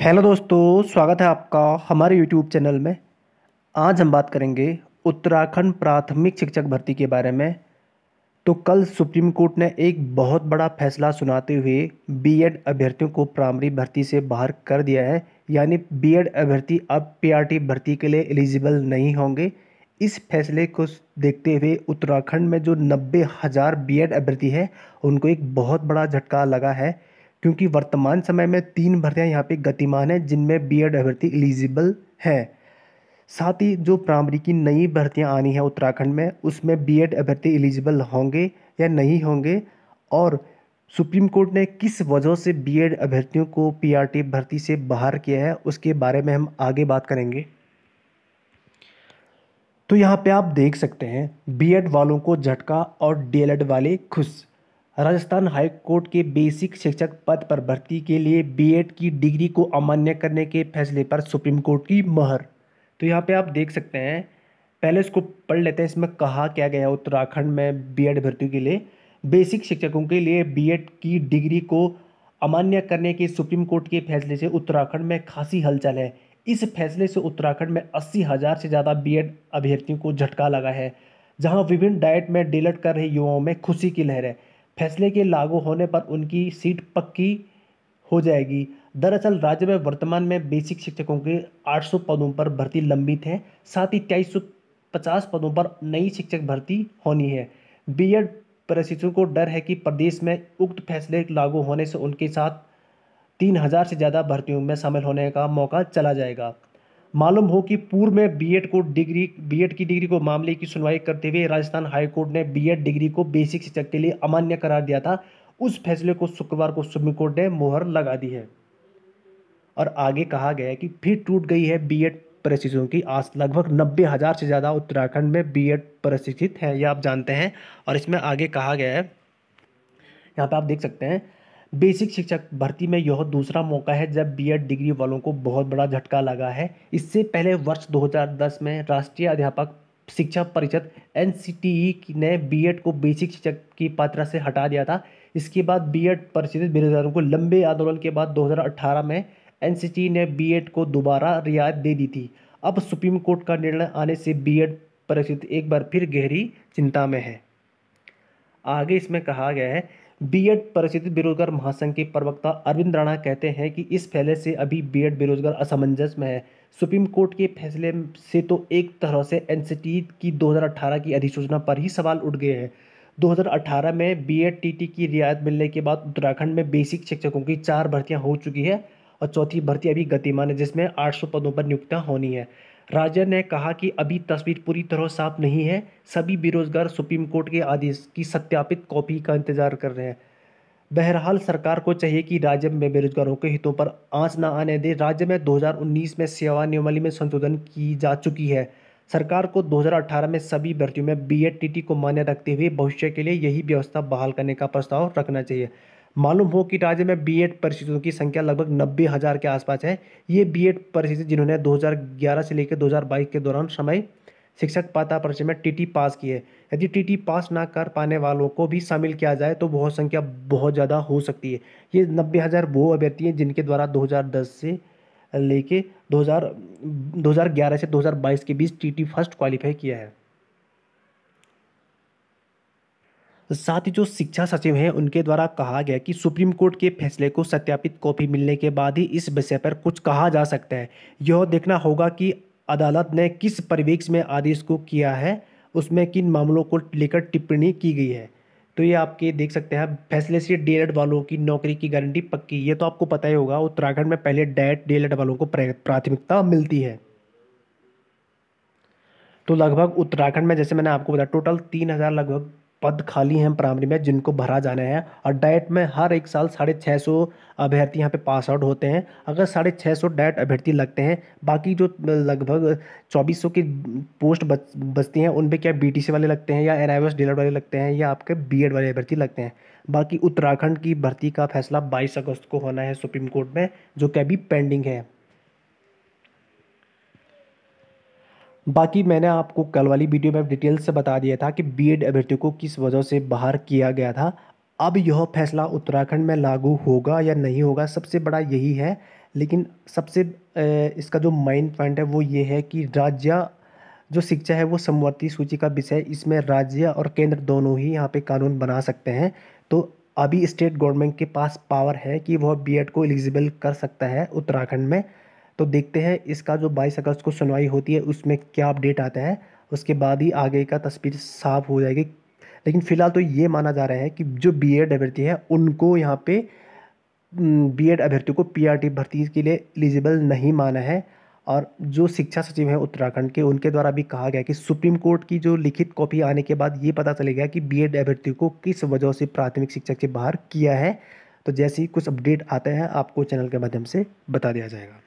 Hello दोस्तों, स्वागत है आपका हमारे यूट्यूब चैनल में। आज हम बात करेंगे उत्तराखंड प्राथमिक शिक्षक भर्ती के बारे में। तो कल सुप्रीम कोर्ट ने एक बहुत बड़ा फैसला सुनाते हुए बीएड अभ्यर्थियों को प्राइमरी भर्ती से बाहर कर दिया है। यानी बीएड अभ्यर्थी अब पीआरटी भर्ती के लिए एलिजिबल नहीं होंगे। इस फैसले को देखते हुए उत्तराखंड में जो 90,000 बीएड अभ्यर्थी हैं उनको एक बहुत बड़ा झटका लगा है, क्योंकि वर्तमान समय में 3 भर्तियां यहाँ पे गतिमान हैं जिनमें बीएड अभ्यर्थी एलिजिबल हैं। साथ ही जो प्राइमरी की नई भर्तियां आनी है उत्तराखंड में, उसमें बीएड अभ्यर्थी एलिजिबल होंगे या नहीं होंगे, और सुप्रीम कोर्ट ने किस वजह से बीएड अभ्यर्थियों को पीआरटी भर्ती से बाहर किया है उसके बारे में हम आगे बात करेंगे। तो यहाँ पे आप देख सकते हैं बीएड वालों को झटका और डीएलएड वाले खुश। राजस्थान हाई कोर्ट के बेसिक शिक्षक पद पर भर्ती के लिए बीएड की डिग्री को अमान्य करने के फैसले पर सुप्रीम कोर्ट की मोहर। तो यहाँ पे आप देख सकते हैं, पहले इसको पढ़ लेते हैं। इसमें कहा क्या गया है उत्तराखंड में बीएड भर्ती के लिए बेसिक शिक्षकों के लिए बीएड की डिग्री को अमान्य करने के सुप्रीम कोर्ट के फैसले से उत्तराखंड में खासी हलचल है। इस फैसले से उत्तराखंड में 80,000 से ज़्यादा बीएड अभ्यर्थियों को झटका लगा है, जहां विभिन्न डाइट में डीएलएड कर रहे युवाओं में खुशी की लहर है। फैसले के लागू होने पर उनकी सीट पक्की हो जाएगी। दरअसल राज्य में वर्तमान में बेसिक शिक्षकों के 800 पदों पर भर्ती लंबित है। साथ ही 2350 पदों पर नई शिक्षक भर्ती होनी है। बीएड प्रशिक्षुओं को डर है कि प्रदेश में उक्त फैसले लागू होने से उनके साथ 3,000 से ज़्यादा भर्तियों में शामिल होने का मौका चला जाएगा। मालूम हो कि पूर्व में बीएड की डिग्री को मामले की सुनवाई करते हुए राजस्थान हाई कोर्ट ने बीएड डिग्री को बेसिक शिक्षक के लिए अमान्य करार दिया था। उस फैसले को शुक्रवार को सुप्रीम कोर्ट ने मोहर लगा दी है और आगे कहा गया है कि फिर टूट गई है बीएड प्रशिक्षुओं की आस। लगभग 90,000 से ज़्यादा उत्तराखंड में बीएड प्रशिक्षित हैं, यह आप जानते हैं। और इसमें आगे कहा गया है, यहाँ पे आप देख सकते हैं, बेसिक शिक्षक भर्ती में यह दूसरा मौका है जब बीएड डिग्री वालों को बहुत बड़ा झटका लगा है। इससे पहले वर्ष 2010 में राष्ट्रीय अध्यापक शिक्षा परिषद एनसीटीई ने बीएड को बेसिक शिक्षक की पात्रता से हटा दिया था। इसके बाद बीएड परिषद बेरोजगारों को लंबे आंदोलन के बाद 2018 में एनसीटीई ने बीएड को दोबारा रियायत दे दी थी। अब सुप्रीम कोर्ट का निर्णय आने से बीएड परिषद एक बार फिर गहरी चिंता में है। आगे इसमें कहा गया है, बीएड परिषद बेरोजगार महासंघ के प्रवक्ता अरविंद राणा कहते हैं कि इस फैसले से अभी बीएड बेरोजगार असमंजस में है। सुप्रीम कोर्ट के फैसले से तो एक तरह से एनसीटीई की 2018 की अधिसूचना पर ही सवाल उठ गए हैं। 2018 में बीएड टीटी की रियायत मिलने के बाद उत्तराखंड में बेसिक शिक्षकों की 4 भर्तियां हो चुकी है और चौथी भर्ती अभी गतिमान है, जिसमें 800 पदों पर नियुक्तियां होनी है। राज्य ने कहा कि अभी तस्वीर पूरी तरह साफ नहीं है। सभी बेरोजगार सुप्रीम कोर्ट के आदेश की सत्यापित कॉपी का इंतजार कर रहे हैं। बहरहाल सरकार को चाहिए कि राज्य में बेरोजगारों के हितों पर आंच न आने दे। राज्य में 2019 में सेवा नियमावली में संशोधन की जा चुकी है। सरकार को 2018 में सभी भर्तियों में बीएड टीटी को मान्य रखते हुए भविष्य के लिए यही व्यवस्था बहाल करने का प्रस्ताव रखना चाहिए। मालूम हो कि राज्य में बीएड परिषदों की संख्या लगभग 90,000 के आसपास है। ये बीएड परिषद जिन्होंने 2011 से लेकर 2022 के दौरान समय शिक्षक पात्रता परीक्षा में टीटी पास की है। यदि टीटी पास ना कर पाने वालों को भी शामिल किया जाए तो वह संख्या बहुत ज़्यादा हो सकती है। ये 90,000 वो अभ्यर्थी हैं जिनके द्वारा 2010 से लेके 2011 से 2022 के बीच टीटी फर्स्ट क्वालिफाई किया है। साथ ही जो शिक्षा सचिव हैं उनके द्वारा कहा गया कि सुप्रीम कोर्ट के फैसले को सत्यापित कॉपी मिलने के बाद ही इस विषय पर कुछ कहा जा सकता है। यह देखना होगा कि अदालत ने किस परिप्रेक्ष्य में आदेश को किया है, उसमें किन मामलों को लेकर टिप्पणी की गई है। तो ये आपके देख सकते हैं, फैसले से डीएलएड वालों की नौकरी की गारंटी पक्की। ये तो आपको पता ही होगा, उत्तराखंड में पहले डीएलएड वालों को प्राथमिकता मिलती है। तो लगभग उत्तराखंड में, जैसे मैंने आपको बताया, टोटल 3,000 लगभग पद खाली हैं प्राइमरी में जिनको भरा जाना है। और डाइट में हर एक साल 650 अभ्यर्थी यहाँ पे पास आउट होते हैं। अगर 650 डाइट अभ्यर्थी लगते हैं, बाकी जो लगभग 2400 की पोस्ट बचती हैं उन पे क्या बीटीसी वाले लगते हैं या एनआईओएस डीएलएड वाले लगते हैं या आपके बीएड वाले अभ्यर्थी लगते हैं। बाकी उत्तराखंड की भर्ती का फैसला 22 अगस्त को होना है सुप्रीम कोर्ट में, जो कि अभी पेंडिंग है। बाकी मैंने आपको कल वाली वीडियो में डिटेल से बता दिया था कि बीएड अभ्यर्थियों को किस वजह से बाहर किया गया था। अब यह फैसला उत्तराखंड में लागू होगा या नहीं होगा, सबसे बड़ा यही है। लेकिन सबसे इसका जो मेन पॉइंट है वो ये है कि राज्य जो शिक्षा है वो समवर्ती सूची का विषय, इसमें राज्य और केंद्र दोनों ही यहाँ पे कानून बना सकते हैं। तो अभी स्टेट गवर्नमेंट के पास पावर है कि वह बीएड को एलिजिबल कर सकता है उत्तराखंड में। तो देखते हैं इसका जो 22 अगस्त को सुनवाई होती है उसमें क्या अपडेट आता है, उसके बाद ही आगे का तस्वीर साफ हो जाएगी। लेकिन फिलहाल तो ये माना जा रहा है कि जो बीएड अभ्यर्थी है उनको यहाँ पे बीएड अभ्यर्थियों को पीआरटी भर्ती के लिए एलिजिबल नहीं माना है। और जो शिक्षा सचिव हैं उत्तराखंड के, उनके द्वारा भी कहा गया कि सुप्रीम कोर्ट की जो लिखित कॉपी आने के बाद ये पता चलेगा कि बीएड अभ्यर्थियों को किस वजह से प्राथमिक शिक्षा से बाहर किया है। तो जैसे ही कुछ अपडेट आते हैं आपको चैनल के माध्यम से बता दिया जाएगा।